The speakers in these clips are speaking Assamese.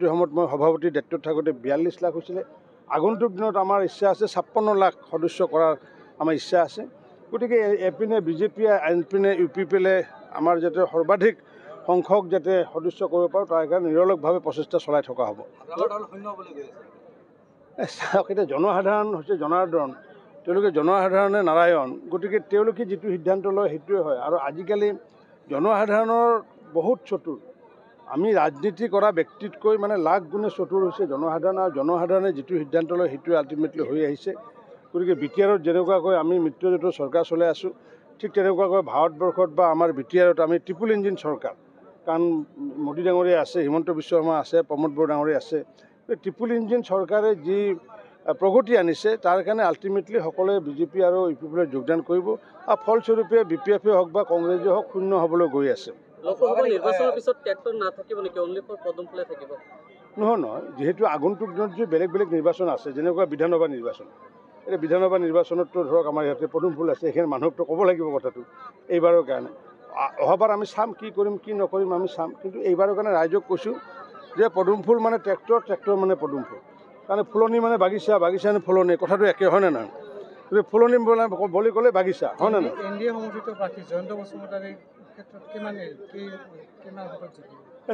সময়ত মই সভাপতি দায়িত্বত থাকোঁতে 42 লাখ হৈছিলে। আগন্তুক দিনত আমাৰ ইচ্ছা আছে 56 লাখ সদস্য কৰাৰ আমাৰ ইচ্ছা আছে। গতিকে এপিনে বিজেপিয়ে আনপিনে ইউপিপিএলে আমাৰ যাতে সৰ্বাধিক সংখ্যক যাতে সদস্য কৰিব পাৰোঁ তাৰ কাৰণে নিৰলসভাৱে প্ৰচেষ্টা চলাই থকা হ'ব। চাওক, এতিয়া জনসাধাৰণ হৈছে জনাৰ্দন, তেওঁলোকে জনসাধাৰণে নাৰায়ণ। গতিকে তেওঁলোকে যিটো সিদ্ধান্ত লয় সেইটোৱে হয়। আৰু আজিকালি জনসাধাৰণৰ বহুত চতুৰ। আমি ৰাজনীতি কৰা ব্যক্তিতকৈ লাখ গুণে চতুৰ হৈছে জনসাধাৰণ, আৰু জনসাধাৰণে যিটো সিদ্ধান্ত লয় সেইটোৱে আল্টিমেটলি হৈ আহিছে। গতিকে বিটিআৰত যেনেকুৱাকৈ আমি মিত্ৰজোঁটৰ চৰকাৰ চলাই আছোঁ, ঠিক তেনেকুৱাকৈ ভাৰতবৰ্ষত বা আমাৰ বিটিআৰত আমি ট্ৰিপল ইঞ্জিন চৰকাৰ। কাৰণ মোদী ডাঙৰীয়া আছে, হিমন্ত বিশ্ব শৰ্মা আছে, প্ৰমোদ বড়ো ডাঙৰীয়া আছে। ট্ৰিপল ইঞ্জিন চৰকাৰে যি প্ৰগতি আনিছে তাৰ কাৰণে আল্টিমেটলি সকলোৱে বিজেপি আৰু ইউপিপিএলত যোগদান কৰিব, আৰু ফলস্বৰূপে বিপিএফে হওক বা কংগ্ৰেছে হওক শূন্য হ'বলৈ গৈ আছে। লোকসভা নিৰ্বাচনৰ পিছত ট্ৰেক্টৰ নাথাকিব নেকি? অনলি ফৰ পদুমফুলে থাকিব? নহয়, যিহেতু আগন্তুক দিনত যি বেলেগ বেলেগ নিৰ্বাচন আছে, যেনেকুৱা বিধানসভা নিৰ্বাচন, এতিয়া বিধানসভা নিৰ্বাচনততো ধৰক আমাৰ ইয়াতে পদুমফুল আছে, সেইখিনি মানুহকতো ক'ব লাগিব কথাটো এইবাৰৰ কাৰণে। অহাবাৰ আমি চাম কি কৰিম কি নকৰিম আমি চাম, কিন্তু এইবাৰৰ কাৰণে ৰাইজক কৈছোঁ যে পদুমফুল মানে ট্ৰেক্টৰ, ট্ৰেক্টৰ মানে পদুমফুল। কাৰণ ফুলনি মানে বাগিচা, বাগিচা মানে ফুলনি, কথাটো একে হয়নে নহয়? গতিকে ফুলনি বুলি ক'লে বাগিচা হয় নে নহয়? এনডিএ সমৰ্থিত প্ৰাৰ্থী জয়ন্ত বসুমতাৰীৰ ক্ষেত্ৰত কিমান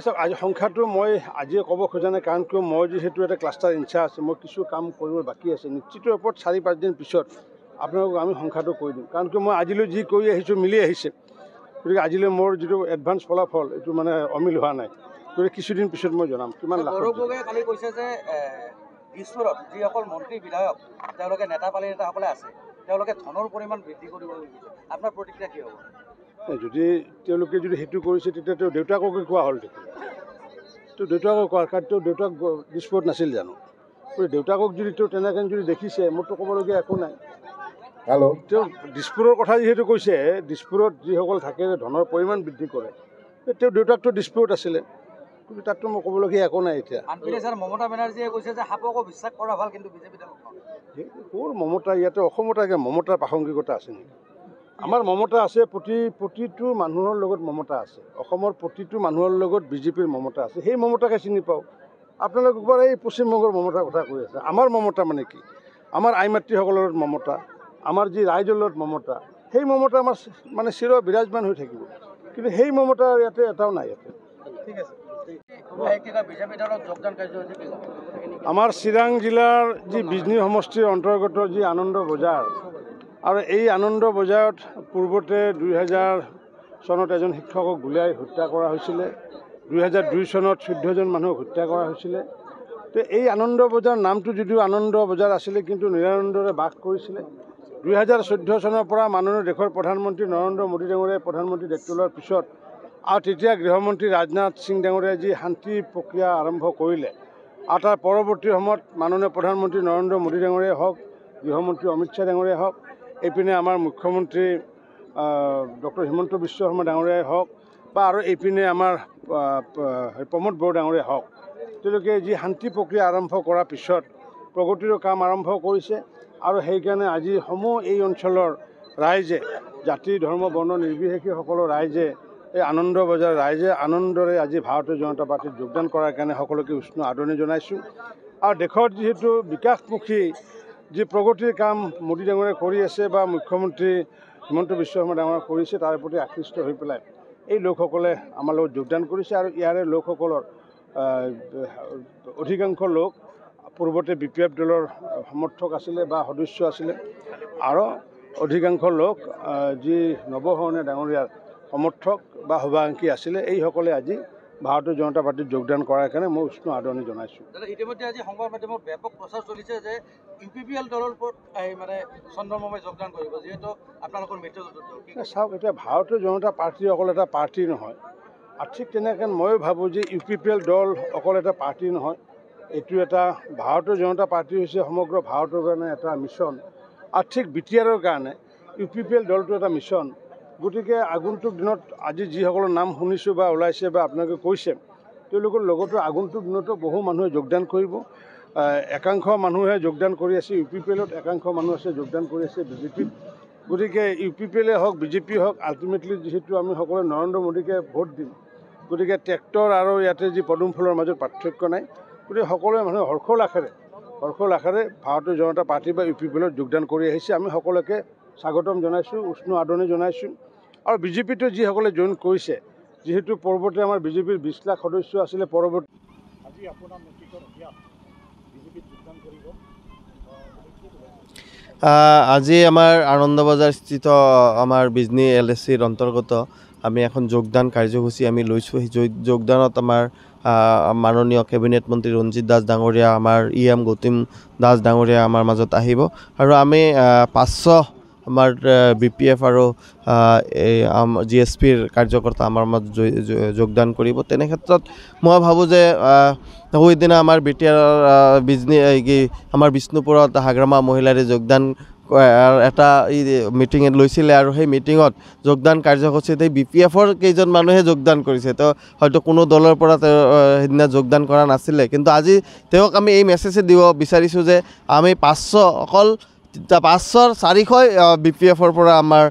চাওক, আজি সংখ্যাটো মই আজিয়ে ক'ব খোজা নাই, কাৰণ কিয় মই যিহেতু এটা ক্লাষ্টাৰ ইনচাৰ্জ, মই কিছু কাম কৰিব বাকী আছে। নিশ্চিত ওপৰত 4-5 দিন পিছত আপোনালোকক আমি সংখ্যাটো কৈ দিম, কাৰণ কিয় মই আজিলৈ যি কৰি আহিছোঁ মিলি আহিছে। গতিকে আজিলৈ মোৰ যিটো এডভান্স ফলাফল এইটো অমিল হোৱা নাই। গতিকে কিছুদিন পিছত মই জনাম কিমান লাখ। গৌৰৱ গগৈয়ে কালি কৈছে যে দিছপুৰত যিসকল মন্ত্ৰী বিধায়ক তেওঁলোকে নেতাসকলে আছে, তেওঁলোকে ধনৰ পৰিমাণ বৃদ্ধি কৰিব বিচাৰিছে। আপোনাৰ প্ৰতিক্ৰিয়া কি হ'ব? যদি তেওঁলোকে সেইটো কৰিছে তেতিয়া তেওঁ দেউতাককে কোৱা হ'ল দেখোন। তেওঁ দেউতাকক কোৱা, কাৰণ তেওঁ দেউতাক দিছপুৰত নাছিল জানো? গতিকে দেউতাকক যদি তেওঁ তেনেকৈ যদি দেখিছে, মোৰতো ক'বলগীয়া একো নাই। তেওঁ দিছপুৰৰ কথা যিহেতু কৈছে, দিছপুৰত যিসকল থাকে ধনৰ পৰিমাণ বৃদ্ধি কৰে, তেওঁ দেউতাকটো দিছপুৰত আছিলে। কিন্তু তাততো মই ক'বলগীয়া একো নাই এতিয়া। আনপিনে ছাৰ মমতা বেনাৰ্জীয়ে কৈছে যে সাপকো বিশ্বাস কৰা ভাল, কিন্তু বিজেপি দলক ক'ৰ মমতা? ইয়াতে অসমত মমতাৰ প্ৰাসংগিকতা আছে নেকি? আমাৰ মমতা আছে, প্ৰতিটো মানুহৰ লগত মমতা আছে। অসমৰ প্ৰতিটো মানুহৰ লগত বিজেপিৰ মমতা আছে। সেই মমতাকে চিনি পাওঁ। আপোনালোক একবাৰ এই পশ্চিমবংগৰ মমতাৰ কথা কৈ আছে। আমাৰ মমতা মানে কি? আমাৰ আই মাতৃসকলৰ লগত মমতা, আমাৰ যি ৰাইজৰ লগত মমতা, সেই মমতা আমাৰ চিৰ বিৰাজমান হৈ থাকিব। কিন্তু সেই মমতা ইয়াতে এটাও নাই। ইয়াতে ঠিক আছে। বিজেপি দলত যোগদান কাৰ্যসূচী কি? আমাৰ চিৰাং জিলাৰ যি বিজনী সমষ্টিৰ অন্তৰ্গত যি আনন্দ বজাৰ, আৰু এই আনন্দ বজাৰত পূৰ্বতে 2000 চনত এজন শিক্ষকক গুলীয়াই হত্যা কৰা হৈছিলে। 2002 চনত 14জন মানুহক হত্যা কৰা হৈছিলে। তো এই আনন্দ বজাৰ নামটো যদিও আনন্দ বজাৰ আছিলে, কিন্তু নিৰানন্দৰে বাস কৰিছিলে। 2014 চনৰ পৰা মাননীয় দেশৰ প্ৰধানমন্ত্ৰী নৰেন্দ্ৰ মোদী ডাঙৰীয়াই প্ৰধানমন্ত্ৰী দায়িত্ব লোৱাৰ পিছত, আৰু তেতিয়া গৃহমন্ত্ৰী ৰাজনাথ সিং ডাঙৰীয়াই যি শান্তি প্ৰক্ৰিয়া আৰম্ভ কৰিলে, আৰু তাৰ পৰৱৰ্তী সময়ত মাননীয় প্ৰধানমন্ত্ৰী নৰেন্দ্ৰ মোদী ডাঙৰীয়াই হওক, গৃহমন্ত্ৰী অমিত শ্বাহ ডাঙৰীয়াই হওক, এইপিনে আমাৰ মুখ্যমন্ত্ৰী ডক্টৰ হিমন্ত বিশ্ব শৰ্মা ডাঙৰীয়াই হওক, বা আৰু এইপিনে আমাৰ প্ৰমোদ বড়ো ডাঙৰীয়াই হওক, তেওঁলোকে যি শান্তি প্ৰক্ৰিয়া আৰম্ভ কৰাৰ পিছত প্ৰগতিৰ কাম আৰম্ভ কৰিছে। আৰু সেইকাৰণে আজি সমূহ এই অঞ্চলৰ ৰাইজে, জাতি ধৰ্ম বৰ্ণ নিৰ্বিশেষে সকলো ৰাইজে, এই আনন্দ বজাৰ ৰাইজে আনন্দৰে আজি ভাৰতীয় জনতা পাৰ্টীত যোগদান কৰাৰ কাৰণে সকলোকে উষ্ণ আদৰণি জনাইছোঁ। আৰু দেশত যিহেতু বিকাশমুখী যি প্ৰগতিৰ কাম মোদী ডাঙৰীয়াই কৰি আছে বা মুখ্যমন্ত্ৰী হিমন্ত বিশ্ব শৰ্মা ডাঙৰীয়াই কৰিছে, তাৰ প্ৰতি আকৃষ্ট হৈ পেলাই এই লোকসকলে আমাৰ লগত যোগদান কৰিছে। আৰু ইয়াৰে লোকসকলৰ অধিকাংশ লোক পূৰ্বতে বিপিএফ দলৰ সমৰ্থক আছিলে বা সদস্য আছিলে, আৰু অধিকাংশ লোক যি নৱশৰণীয়া ডাঙৰীয়াৰ সমৰ্থক বা শুভাকাংক্ষী আছিলে, এইসকলে আজি ভাৰতীয় জনতা পাৰ্টীত যোগদান কৰাৰ কাৰণে মই উষ্ণ আদৰণি জনাইছোঁ। ইতিমধ্যে আজি সংবাদ মাধ্যমত ব্যাপক প্ৰচাৰ চলিছে যে ইউপিপিএল দলৰ ওপৰত চন্দ্ৰমোহনে যোগদান কৰিব, যিহেতু আপোনালোকৰ মিত্ৰজোঁটৰ দল। চাওক, এতিয়া ভাৰতীয় জনতা পাৰ্টী অকল এটা পাৰ্টী নহয়, আৰু ঠিক তেনেকৈ ময়ো ভাবোঁ যে ইউপিপিএল দল অকল এটা পাৰ্টী নহয়, এইটো এটা ভাৰতীয় জনতা পাৰ্টী হৈছে সমগ্ৰ ভাৰতৰ কাৰণে এটা মিছন, আৰু ঠিক বিটিআৰৰ কাৰণে ইউপিপিএল দলটো এটা মিছন। গতিকে আগন্তুক দিনত আজি যিসকলৰ নাম শুনিছোঁ বা ওলাইছে বা আপোনালোকে কৈছে, তেওঁলোকৰ লগতো আগন্তুক দিনতো বহু মানুহে যোগদান কৰিব। একাংশ মানুহে যোগদান কৰি আছে ইউপিপিএলত, একাংশ মানুহ আছে যোগদান কৰি আছে বিজেপিত। গতিকে ইউপিপিএলে হওক বিজেপি হওক, আল্টিমেটলি যিহেতু আমি সকলোৱে নৰেন্দ্ৰ মোদীকে ভোট দিম, গতিকে ট্ৰেক্টৰ আৰু ইয়াতে যি পদুম ফুলৰ মাজত পাৰ্থক্য নাই। গতিকে সকলোৱে মানুহে হৰ্ষ লাখেৰে ভাৰতীয় জনতা পাৰ্টি বা UPPL যোগদান কৰি আহিছে। আমি সকলোকে স্বাগতম জনাইছোঁ, উষ্ণ আদৰণি জনাইছোঁ। আৰু বিজেপিটো যিসকলে জইন কৰিছে, যিহেতু পূৰ্বতে আমাৰ বিজেপিৰ 20 লাখ সদস্য আছিলে, পৰৱৰ্তী আজি আপোনাৰ নেতৃত্বত বিজেপিত যোগদান কৰিব। আজি আমাৰ আনন্দবজাৰ স্থিত আমাৰ বিজনী LSCৰ অন্তৰ্গত আমি এখন যোগদান কাৰ্যসূচী আমি লৈছোঁ। সেই যোগদানত আমাৰ মাননীয় কেবিনেট মন্ত্ৰী ৰঞ্জিত দাস ডাঙৰীয়া, আমাৰ EM গৌতম দাস ডাঙৰীয়া আমাৰ মাজত আহিব আৰু আমি 500 আমাৰ BPF আৰু GSPৰ কাৰ্যকৰ্তা আমাৰ মাজত যোগদান কৰিব। তেনে ক্ষেত্ৰত মই ভাবোঁ যে সেইদিনা আমাৰ বিজনী আমাৰ বিষ্ণুপুৰত হাগ্ৰামা মহিলাৰে যোগদান এটা মিটিং লৈছিলে আৰু সেই মিটিঙত যোগদান কাৰ্যসূচীত এই BPFৰ কেইজন মানুহে যোগদান কৰিছে। তো হয়তো কোনো দলৰ পৰা তেওঁ সেইদিনা যোগদান কৰা নাছিলে, কিন্তু আজি তেওঁক আমি এই মেছেজ দিব বিচাৰিছোঁ যে আমি 500 অকল 500ৰ 400 BPFৰ পৰা আমাৰ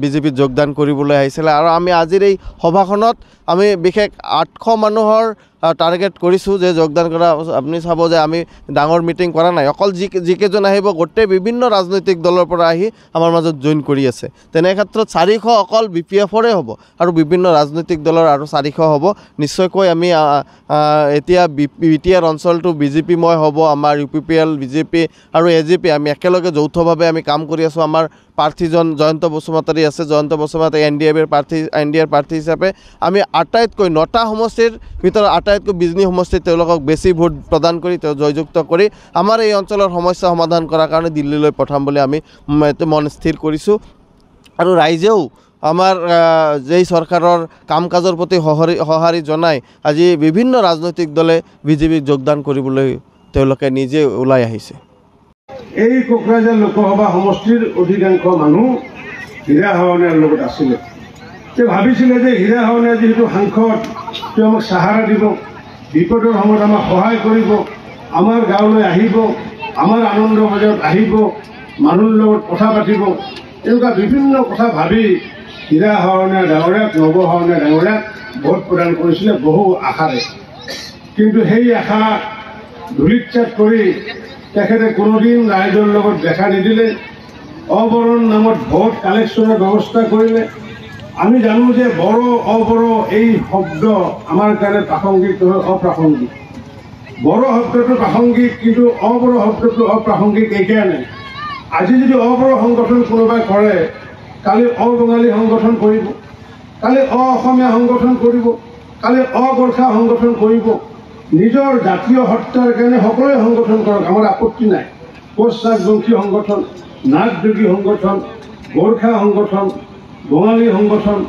বিজেপিত যোগদান কৰিবলৈ আহিছিলে। আৰু আমি আজিৰ এই সভাখনত আমি বিশেষ 800 মানুহৰ টাৰ্গেট কৰিছোঁ যে যোগদান কৰা। আপুনি চাব যে আমি ডাঙৰ মিটিং কৰা নাই, অকল যিকেইজন আহিব গোটেই বিভিন্ন ৰাজনৈতিক দলৰ পৰা আহি আমাৰ মাজত জইন কৰি আছে। তেনে ক্ষেত্ৰত 400 অকল BPFৰে হ'ব আৰু বিভিন্ন ৰাজনৈতিক দলৰ আৰু 400 হ'ব। নিশ্চয়কৈ আমি এতিয়া BTR অঞ্চলটো BJPময় হ'ব। আমাৰ UPPL, BJP আৰু AJP আমি একেলগে যৌথভাৱে আমি কাম কৰি আছোঁ। আমাৰ প্ৰাৰ্থীজন জয়ন্ত বসুমতাৰী আছে, জয়ন্ত বসুমতাৰী NDAৰ প্ৰাৰ্থী হিচাপে আমি আটাইতকৈ 9টা সমষ্টিৰ ভিতৰত আটাইতকৈ বিজনী সমষ্টিত তেওঁলোকক বেছি ভোট প্ৰদান কৰি তেওঁ জয়যুক্ত কৰি আমাৰ এই অঞ্চলৰ সমস্যা সমাধান কৰাৰ কাৰণে দিল্লীলৈ পঠাম বুলি আমি মন স্থিৰ কৰিছোঁ। আৰু ৰাইজেও আমাৰ যেই চৰকাৰৰ কাম কাজৰ প্ৰতি সঁহাৰি জনাই আজি বিভিন্ন ৰাজনৈতিক দলে বিজেপিক যোগদান কৰিবলৈ তেওঁলোকে নিজে ওলাই আহিছে। এই কোকৰাঝাৰ লোকসভা সমষ্টিৰ অধিকাংশ মানুহ হীৰা হাৱনীয়াৰ লগত আছিলে। তেওঁ ভাবিছিলে যে হীৰা হাৱনীয়া যিহেতু সাংসদ, তেওঁ আমাক সাহাৰা দিব, বিপদৰ সময়ত আমাক সহায় কৰিব, আমাৰ গাঁৱলৈ আহিব, আমাৰ আনন্দ বজাৰত আহিব, মানুহৰ লগত কথা পাতিব, এনেকুৱা বিভিন্ন কথা ভাবি হীৰা হাৱনীয়া ডাঙৰীয়াক, নৱ হাৱনীয়া ডাঙৰীয়াক ভোট প্ৰদান কৰিছিলে বহু আশাৰে। কিন্তু সেই আশা ধূলিচ্ছাত কৰি তেখেতে কোনোদিন ৰাইজৰ লগত দেখা নিদিলে, অবৰণ নামত ভোট কালেকশ্যনৰ ব্যৱস্থা কৰিলে। আমি জানো যে বড়ো অবড়ো এই শব্দ আমাৰ কাৰণে প্ৰাসংগিক নহয়, অপ্ৰাসংগিক। বড়ো শব্দটো প্ৰাসংগিক, কিন্তু অবড়ো শব্দটো অপ্ৰাসংগিক এইকাৰণে আজি যদি অবড়ো সংগঠন কোনোবাই কৰে, কালি অবঙালী সংগঠন কৰিব, কালি অসমীয়া সংগঠন কৰিব, কালি অগোৰ্খা সংগঠন কৰিব। নিজৰ জাতীয় হত্যাৰ কাৰণে সকলোৱে সংগঠন কৰক, আমাৰ আপত্তি নাই। কোচ ৰাজবংশী সংগঠন, নাগযোগী সংগঠন, গোৰ্খা সংগঠন, বঙালী সংগঠন,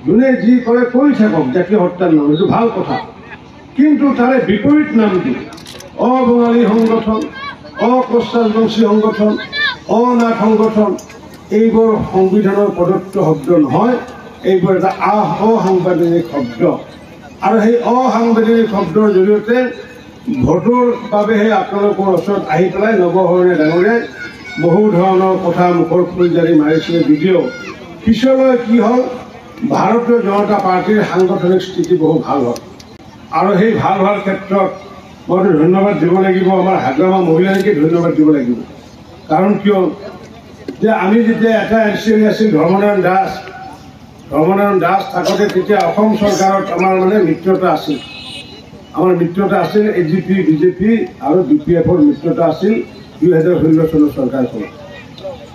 যোনে যি কৰে কৰি থাকক জাতীয় হত্যাৰ নাম, এইটো ভাল কথা। কিন্তু তাৰে বিপৰীত নামটো অবঙালী সংগঠন, অকোচ ৰাজবংশী সংগঠন, অনাথ সংগঠন, এইবোৰ সংবিধানৰ প্ৰদত্ত শব্দ নহয়, এইবোৰ এটা অসাংবিধানিক শব্দ। আৰু সেই অসাংবিধানিক শব্দৰ জৰিয়তে ভোটৰ বাবেহে আপোনালোকৰ ওচৰত আহি পেলাই নৱ হাৱনীয়া ডাঙৰীয়াই বহু ধৰণৰ কথা মুখৰ ফুলজাৰি মাৰিছিলে যদিও পিছলৈ কি হ'ল, ভাৰতীয় জনতা পাৰ্টীৰ সাংগঠনিক স্থিতি বহু ভাল হ'ল। আৰু সেই ভাল হোৱাৰ ক্ষেত্ৰত মইতো ধন্যবাদ দিব লাগিব, আমাৰ হাগ্ৰামা মহিলাকে ধন্যবাদ দিব লাগিব। কাৰণ কিয় যে আমি যেতিয়া এটা LCL আছিল ধৰ্মনাৰায়ণ দাস থাকোঁতে তেতিয়া অসম চৰকাৰত আমাৰ মিত্ৰতা আছিল। আমাৰ মিত্ৰতা আছিল AGP, BJP আৰু BPFৰ মিত্ৰতা আছিল 2016 চনৰ চৰকাৰখনত।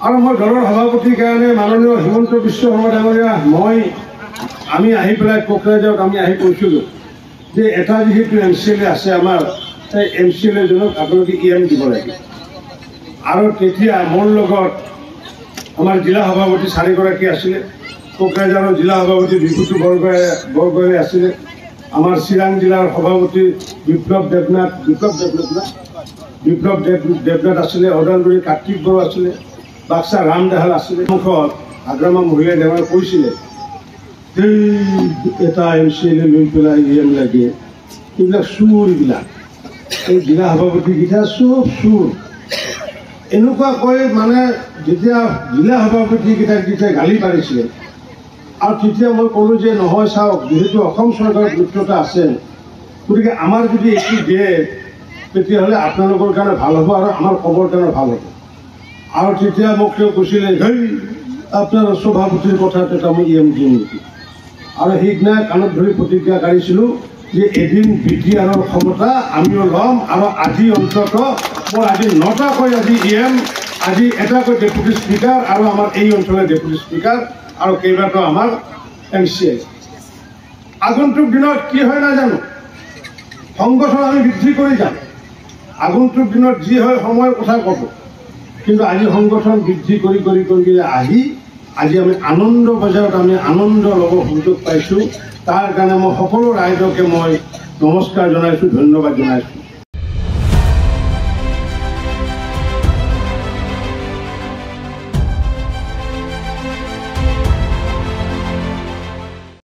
আৰু মই দলৰ সভাপতিৰ কাৰণে মাননীয় হিমন্ত বিশ্ব শৰ্মা ডাঙৰীয়া আমি আহি পেলাই কোকৰাঝাৰত আমি আহি কৈছিলোঁ যে এটা যিহেতু MCLA আছে আমাৰ, সেই MCLAজনক আপোনালোকে EM দিব লাগে। আৰু তেতিয়া মোৰ লগত আমাৰ জিলা সভাপতি 4গৰাকী আছিলে। কোকৰাঝাৰৰ জিলা সভাপতি বিভূতি বৰগোহাঁই আছিলে, আমাৰ চিৰাং জিলাৰ সভাপতি বিপ্লৱ দেৱনাথ আছিলে, ওদালগুৰি কাৰ্তিক বড়ো আছিলে, বাক্সা ৰাম দাহাল আছিলে। মুখত হাগ্ৰামা মহিলাই ডাঙৰ কৈছিলে এটা MCLA লৈ পেলাই EM লাগে, এইবিলাক চুৰবিলাক, এই জিলা সভাপতিকেইটা চব চুৰ। এনেকুৱা কৈ যেতিয়া জিলা সভাপতিকেইটাক যেতিয়া গালি পাৰিছিলে, আৰু তেতিয়া মই ক'লোঁ যে নহয় চাওক, যিহেতু অসম চৰকাৰৰ গুৰুত্বতা আছে, গতিকে আমাৰ যদি এইটো দিয়ে তেতিয়াহ'লে আপোনালোকৰ কাৰণে ভাল হ'ব আৰু আমাৰ খবৰ কাৰণে ভাল হ'ব। আৰু তেতিয়া মোক তেওঁ কৈছিলে, হেই আপোনাৰ সভাপতিৰ কথাত এটা মই EM দিম নেকি? আৰু সেইদিনা কাণত ধৰি প্ৰতিজ্ঞা কাঢ়িছিলোঁ যে এদিন BTRৰ ক্ষমতা আমিও ল'ম, আৰু আজি অন্তত মোৰ আজি 9টাকৈ আজি EM, আজি এটাকৈ ডেপুটি স্পীকাৰ, আৰু আমাৰ এই অঞ্চলৰ ডেপুটি স্পীকাৰ, আৰু কেইবাটাও আমাৰ MCA। আগন্তুক দিনত কি হয় নাজানো, সংগঠন আমি বৃদ্ধি কৰি যাম। আগন্তুক দিনত যি হয় সময়ৰ কথা ক'ব, কিন্তু আজি সংগঠন বৃদ্ধি কৰি আহি আজি আমি আনন্দ বজাৰত আমি আনন্দ ল'ব সুযোগ পাইছোঁ। তাৰ কাৰণে মই সকলো ৰাইজকে মই নমস্কাৰ জনাইছোঁ, ধন্যবাদ জনাইছোঁ।